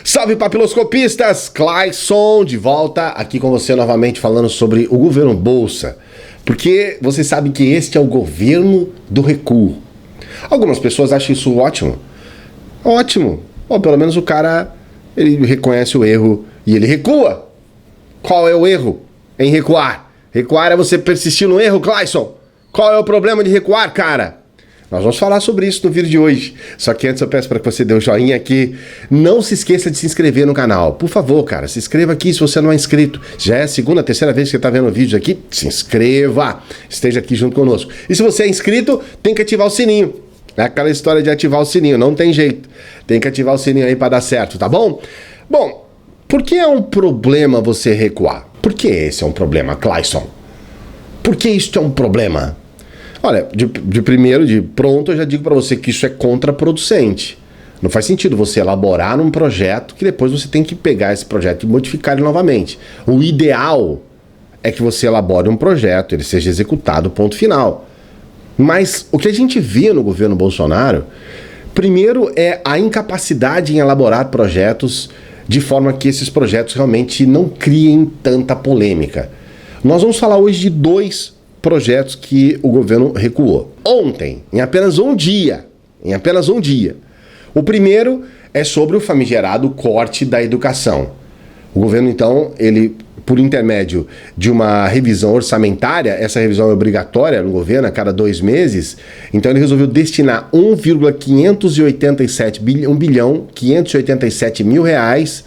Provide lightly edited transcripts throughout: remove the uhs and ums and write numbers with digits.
Salve papiloscopistas, Clayson de volta aqui com você novamente falando sobre o governo Bolsa, porque vocês sabem que este é o governo do recuo. Algumas pessoas acham isso ótimo, ou pelo menos o cara ele reconhece o erro e ele recua. Qual é o erro em recuar? Recuar é você persistir no erro, Clayson. Qual é o problema de recuar, cara? Nós vamos falar sobre isso no vídeo de hoje. Só que antes eu peço para que você dê um joinha aqui. Não se esqueça de se inscrever no canal. Por favor, cara, se inscreva aqui se você não é inscrito. Já é a segunda, terceira vez que você está vendo o vídeo aqui. Se inscreva. Esteja aqui junto conosco. E se você é inscrito, tem que ativar o sininho. É aquela história de ativar o sininho. Não tem jeito. Tem que ativar o sininho aí para dar certo, tá bom? Bom, por que é um problema você recuar? Por que esse é um problema, Clayson? Por que isso é um problema? Olha, de pronto eu já digo para você que isso é contraproducente. Não faz sentido você elaborar um projeto que depois você tem que pegar esse projeto e modificar ele novamente. O ideal é que você elabore um projeto, ele seja executado, ponto final. Mas o que a gente vê no governo Bolsonaro, primeiro é a incapacidade em elaborar projetos de forma que esses projetos realmente não criem tanta polêmica. Nós vamos falar hoje de dois projetos que o governo recuou. Ontem, em apenas um dia. O primeiro é sobre o famigerado corte da educação. O governo, então, ele, por intermédio de uma revisão orçamentária, essa revisão é obrigatória no governo a cada 2 meses, então ele resolveu destinar 1,587 bilhão reais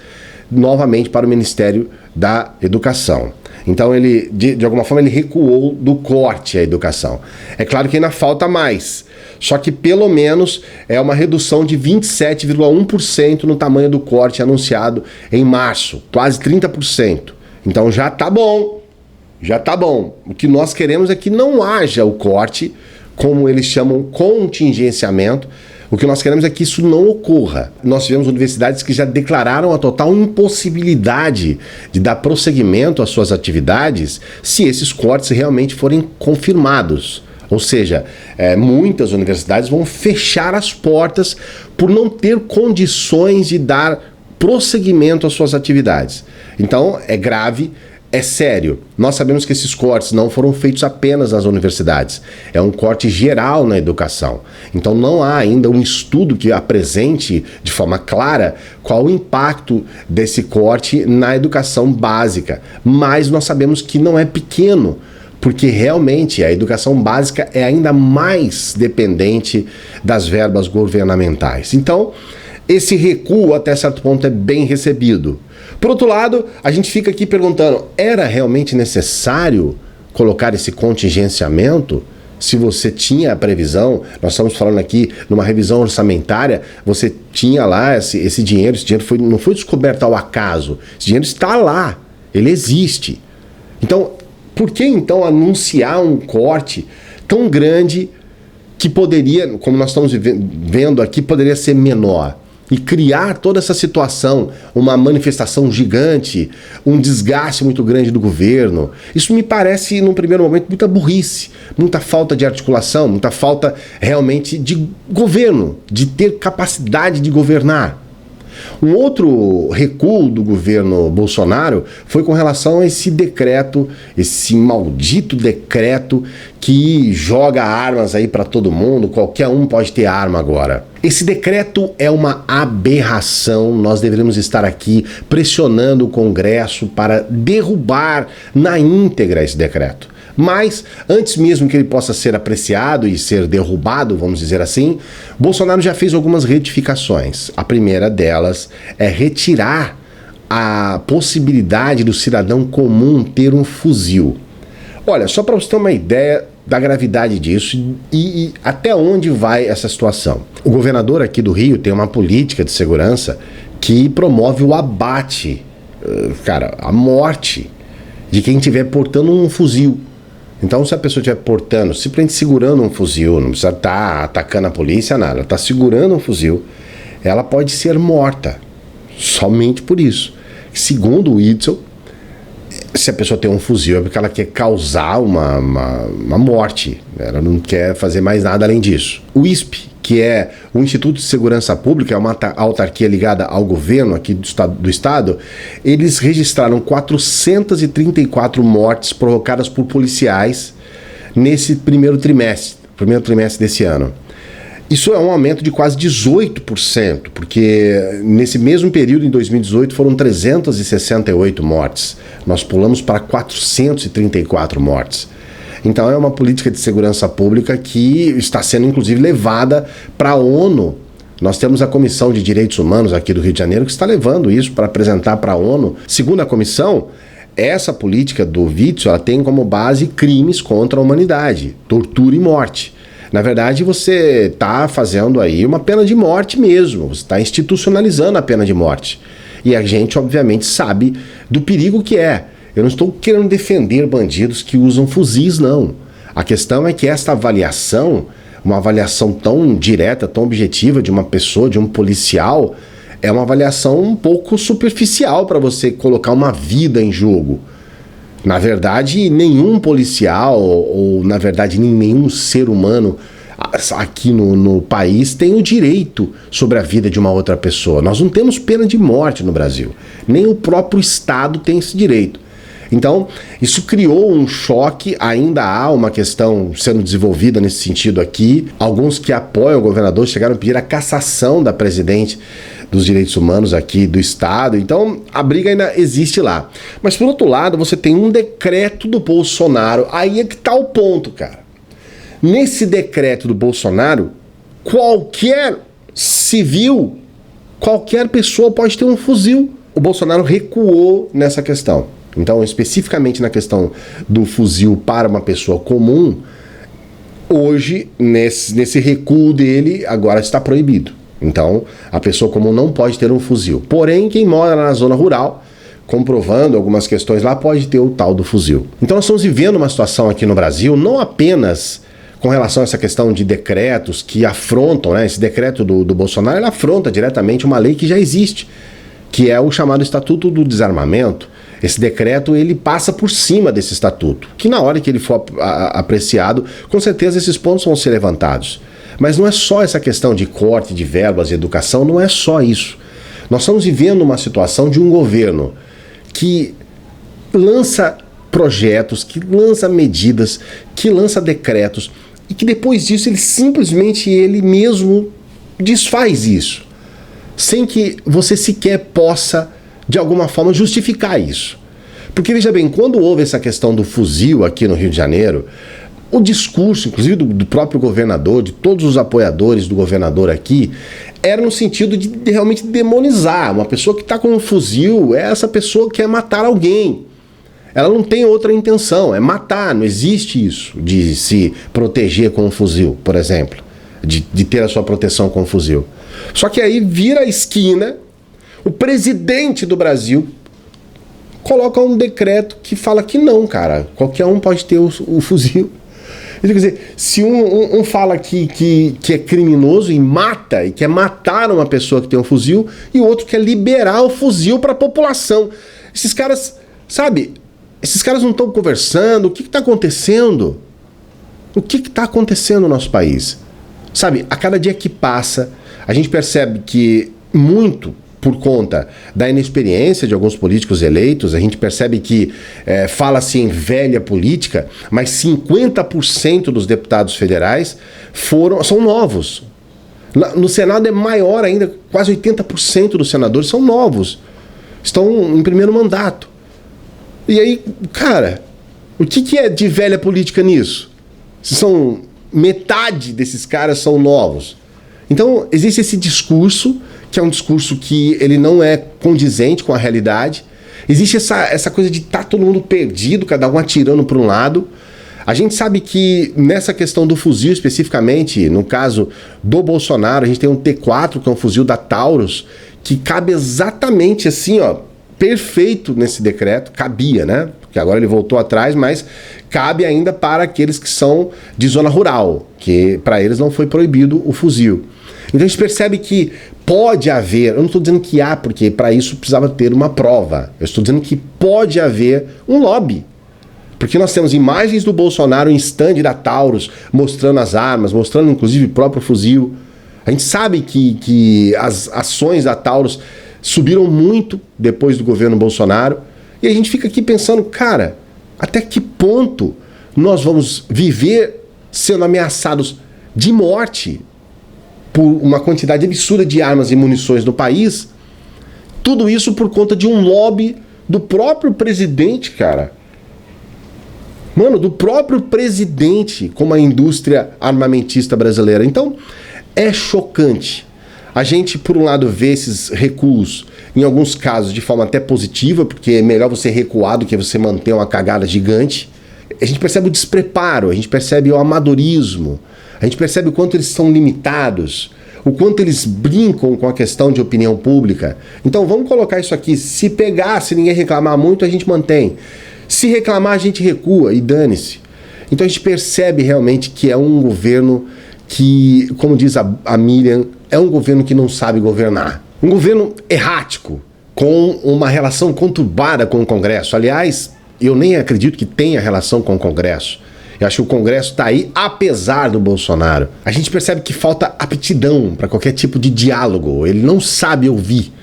novamente para o Ministério da Educação. Então ele, de alguma forma, ele recuou do corte à educação. É claro que ainda falta mais, só que pelo menos é uma redução de 27,1% no tamanho do corte anunciado em março, quase 30%. Então já tá bom. O que nós queremos é que não haja o corte, como eles chamam contingenciamento. O que nós queremos é que isso não ocorra. Nós tivemos universidades que já declararam a total impossibilidade de dar prosseguimento às suas atividades se esses cortes realmente forem confirmados. Ou seja, muitas universidades vão fechar as portas por não ter condições de dar prosseguimento às suas atividades. Então, é grave. É sério, nós sabemos que esses cortes não foram feitos apenas nas universidades, é um corte geral na educação. Então não há ainda um estudo que apresente de forma clara qual o impacto desse corte na educação básica, mas nós sabemos que não é pequeno, porque realmente a educação básica é ainda mais dependente das verbas governamentais. Então, esse recuo até certo ponto é bem recebido. Por outro lado, a gente fica aqui perguntando, era realmente necessário colocar esse contingenciamento? Se você tinha a previsão, nós estamos falando aqui numa revisão orçamentária, você tinha lá esse dinheiro não foi descoberto ao acaso, esse dinheiro está lá, ele existe. Então, por que então anunciar um corte tão grande que poderia, como nós estamos vendo aqui, poderia ser menor? E criar toda essa situação, uma manifestação gigante, um desgaste muito grande do governo. Isso me parece, num primeiro momento, muita burrice, muita falta de articulação, muita falta realmente de governo, de ter capacidade de governar. Um outro recuo do governo Bolsonaro foi com relação a esse decreto, esse maldito decreto que joga armas aí para todo mundo, qualquer um pode ter arma agora. Esse decreto é uma aberração, nós deveríamos estar aqui pressionando o Congresso para derrubar na íntegra esse decreto. Mas, antes mesmo que ele possa ser apreciado e ser derrubado, vamos dizer assim, Bolsonaro já fez algumas retificações. A primeira delas é retirar a possibilidade do cidadão comum ter um fuzil. Olha, só para você ter uma ideia da gravidade disso e até onde vai essa situação. O governador aqui do Rio tem uma política de segurança que promove o abate, a morte de quem estiver portando um fuzil. Então, se a pessoa estiver portando, simplesmente segurando um fuzil, não precisa estar atacando a polícia, nada, ela está segurando um fuzil, ela pode ser morta, somente por isso. Segundo o Witzel, se a pessoa tem um fuzil é porque ela quer causar uma morte, ela não quer fazer mais nada além disso. O ISP, que é o Instituto de Segurança Pública, é uma autarquia ligada ao governo aqui do estado, eles registraram 434 mortes provocadas por policiais nesse primeiro trimestre desse ano. Isso é um aumento de quase 18%, porque nesse mesmo período, em 2018, foram 368 mortes. Nós pulamos para 434 mortes. Então é uma política de segurança pública que está sendo, inclusive, levada para a ONU. Nós temos a Comissão de Direitos Humanos aqui do Rio de Janeiro que está levando isso para apresentar para a ONU. Segundo a comissão, essa política do Witzel, ela tem como base crimes contra a humanidade, tortura e morte. Na verdade, você está fazendo aí uma pena de morte mesmo, você está institucionalizando a pena de morte. E a gente, obviamente, sabe do perigo que é. Eu não estou querendo defender bandidos que usam fuzis, não. A questão é que esta avaliação, uma avaliação tão direta, tão objetiva de uma pessoa, de um policial, é uma avaliação um pouco superficial para você colocar uma vida em jogo. Na verdade, nenhum policial ou na verdade, nenhum ser humano aqui no país tem o direito sobre a vida de uma outra pessoa. Nós não temos pena de morte no Brasil. Nem o próprio Estado tem esse direito. Então, isso criou um choque, ainda há uma questão sendo desenvolvida nesse sentido aqui. Alguns que apoiam o governador chegaram a pedir a cassação da presidente dos direitos humanos aqui do estado, então a briga ainda existe lá. Mas por outro lado, você tem um decreto do Bolsonaro, aí é que tá o ponto, cara. Nesse decreto do Bolsonaro, qualquer civil, qualquer pessoa pode ter um fuzil. O Bolsonaro recuou nessa questão. Então, especificamente na questão do fuzil para uma pessoa comum, hoje, nesse recuo dele, agora está proibido. Então, a pessoa comum não pode ter um fuzil. Porém, quem mora na zona rural, comprovando algumas questões lá, pode ter o tal do fuzil. Então, nós estamos vivendo uma situação aqui no Brasil, não apenas com relação a essa questão de decretos que afrontam, né? Esse decreto do Bolsonaro, ele afronta diretamente uma lei que já existe, que é o chamado Estatuto do Desarmamento. Esse decreto, ele passa por cima desse estatuto, que na hora que ele for apreciado, com certeza esses pontos vão ser levantados. Mas não é só essa questão de corte de verbas de educação, não é só isso. Nós estamos vivendo uma situação de um governo que lança projetos, que lança medidas, que lança decretos, e que depois disso ele mesmo desfaz isso, sem que você sequer possa, de alguma forma, justificar isso. Porque, veja bem, quando houve essa questão do fuzil aqui no Rio de Janeiro, o discurso, inclusive do próprio governador, de todos os apoiadores do governador aqui, era no sentido de realmente demonizar. Uma pessoa que está com um fuzil, essa pessoa quer matar alguém. Ela não tem outra intenção, é matar. Não existe isso de se proteger com um fuzil, por exemplo, de ter a sua proteção com um fuzil. Só que aí vira a esquina, o presidente do Brasil coloca um decreto que fala que não, cara, qualquer um pode ter o fuzil. Quer dizer, se um fala que é criminoso e mata, e quer matar uma pessoa que tem um fuzil, e o outro quer liberar o fuzil para a população. Esses caras, sabe, esses caras não estão conversando. O que está acontecendo? O que está acontecendo no nosso país? Sabe, a cada dia que passa, a gente percebe que muito por conta da inexperiência de alguns políticos eleitos, a gente percebe que fala-se em velha política, mas 50% dos deputados federais são novos. No Senado é maior ainda, quase 80% dos senadores são novos. Estão em primeiro mandato. E aí, cara, o que é de velha política nisso? Se metade desses caras são novos. Então, existe esse discurso, que é um discurso que ele não é condizente com a realidade. Existe essa coisa de estar todo mundo perdido, cada um atirando para um lado. A gente sabe que nessa questão do fuzil especificamente, no caso do Bolsonaro, a gente tem um T4, que é um fuzil da Taurus, que cabe exatamente assim, ó, perfeito nesse decreto. Cabia, né? Porque agora ele voltou atrás, mas cabe ainda para aqueles que são de zona rural, que para eles não foi proibido o fuzil. Então a gente percebe que pode haver, eu não estou dizendo que há, porque para isso precisava ter uma prova. Eu estou dizendo que pode haver um lobby. Porque nós temos imagens do Bolsonaro em stand da Taurus, mostrando as armas, mostrando inclusive o próprio fuzil. A gente sabe que as ações da Taurus subiram muito depois do governo Bolsonaro, e a gente fica aqui pensando, cara, até que ponto nós vamos viver sendo ameaçados de morte por uma quantidade absurda de armas e munições no país? Tudo isso por conta de um lobby do próprio presidente, cara. Mano, do próprio presidente com a indústria armamentista brasileira. Então, é chocante. A gente, por um lado, vê esses recuos, em alguns casos, de forma até positiva, porque é melhor você recuar do que você manter uma cagada gigante. A gente percebe o despreparo, a gente percebe o amadorismo, a gente percebe o quanto eles são limitados, o quanto eles brincam com a questão de opinião pública. Então vamos colocar isso aqui. Se pegar, se ninguém reclamar muito, a gente mantém. Se reclamar, a gente recua e dane-se. Então a gente percebe realmente que é um governo que, como diz a Miriam, é um governo que não sabe governar. Um governo errático, com uma relação conturbada com o Congresso. Aliás, eu nem acredito que tenha relação com o Congresso. Eu acho que o Congresso está aí apesar do Bolsonaro. A gente percebe que falta aptidão para qualquer tipo de diálogo. Ele não sabe ouvir.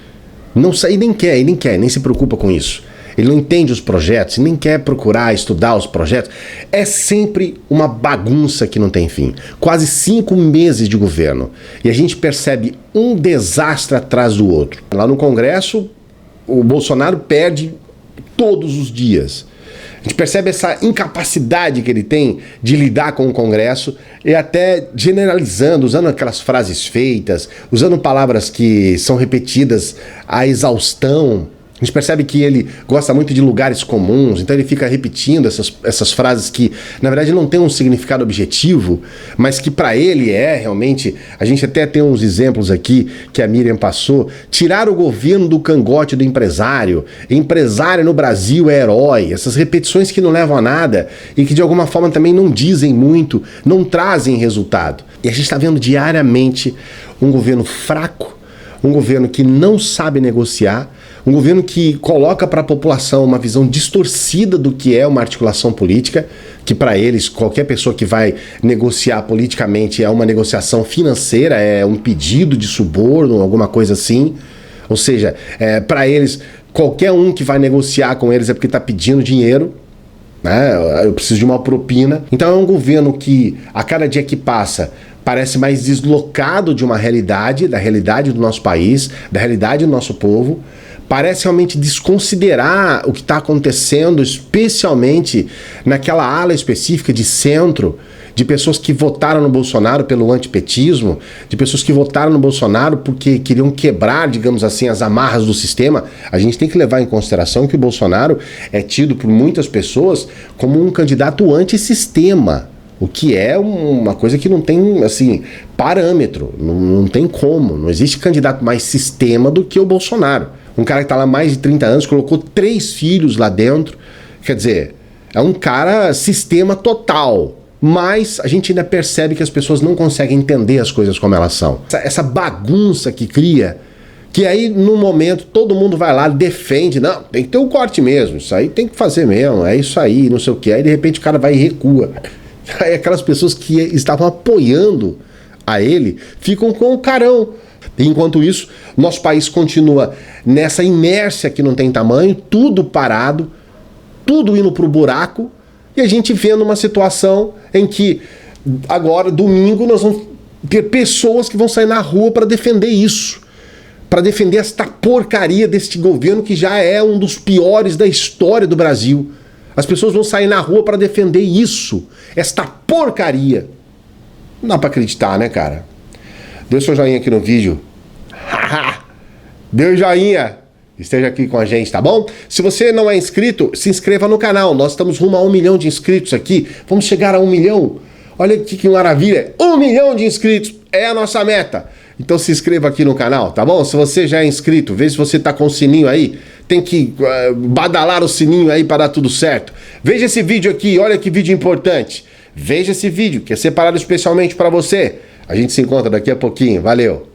Não sabe, nem se preocupa com isso. Ele não entende os projetos, nem quer procurar estudar os projetos. É sempre uma bagunça que não tem fim. Quase 5 meses de governo. E a gente percebe um desastre atrás do outro. Lá no Congresso, o Bolsonaro perde todos os dias. A gente percebe essa incapacidade que ele tem de lidar com o Congresso e até generalizando, usando aquelas frases feitas, usando palavras que são repetidas à exaustão. A gente percebe que ele gosta muito de lugares comuns, então ele fica repetindo essas frases que, na verdade, não tem um significado objetivo, mas que para ele é realmente... A gente até tem uns exemplos aqui que a Miriam passou. Tirar o governo do cangote do empresário. Empresário no Brasil é herói. Essas repetições que não levam a nada e que, de alguma forma, também não dizem muito, não trazem resultado. E a gente está vendo diariamente um governo fraco, um governo que não sabe negociar, um governo que coloca para a população uma visão distorcida do que é uma articulação política, que para eles, qualquer pessoa que vai negociar politicamente é uma negociação financeira, é um pedido de suborno, alguma coisa assim. Ou seja, para eles, qualquer um que vai negociar com eles é porque está pedindo dinheiro, né? Eu preciso de uma propina. Então é um governo que, a cada dia que passa, parece mais deslocado de uma realidade, da realidade do nosso país, da realidade do nosso povo. Parece realmente desconsiderar o que está acontecendo, especialmente naquela ala específica de centro, de pessoas que votaram no Bolsonaro pelo antipetismo, de pessoas que votaram no Bolsonaro porque queriam quebrar, digamos assim, as amarras do sistema. A gente tem que levar em consideração que o Bolsonaro é tido por muitas pessoas como um candidato antissistema, o que é uma coisa que não tem, assim, parâmetro, não tem como. Não existe candidato mais sistema do que o Bolsonaro. Um cara que está lá há mais de 30 anos, colocou 3 filhos lá dentro. Quer dizer, é um cara sistema total. Mas a gente ainda percebe que as pessoas não conseguem entender as coisas como elas são. Essa bagunça que cria, que aí no momento todo mundo vai lá, defende. Não, tem que ter um corte mesmo, isso aí tem que fazer mesmo, é isso aí, não sei o que. Aí de repente o cara vai e recua. Aí aquelas pessoas que estavam apoiando a ele ficam com o carão. Enquanto isso, nosso país continua nessa inércia que não tem tamanho, tudo parado, tudo indo para o buraco, e a gente vendo uma situação em que agora, domingo, nós vamos ter pessoas que vão sair na rua para defender isso, para defender esta porcaria deste governo que já é um dos piores da história do Brasil. As pessoas vão sair na rua para defender isso, esta porcaria. Não dá para acreditar, né, cara? Dê seu joinha aqui no vídeo. Dê o joinha. Esteja aqui com a gente, tá bom? Se você não é inscrito, se inscreva no canal. Nós estamos rumo a 1 milhão de inscritos aqui. Vamos chegar a 1 milhão. Olha que maravilha. 1 milhão de inscritos é a nossa meta. Então se inscreva aqui no canal, tá bom? Se você já é inscrito, vê se você tá com o sininho aí. Tem que badalar o sininho aí para dar tudo certo. Veja esse vídeo aqui, olha que vídeo importante. Veja esse vídeo, que é separado especialmente para você. A gente se encontra daqui a pouquinho. Valeu!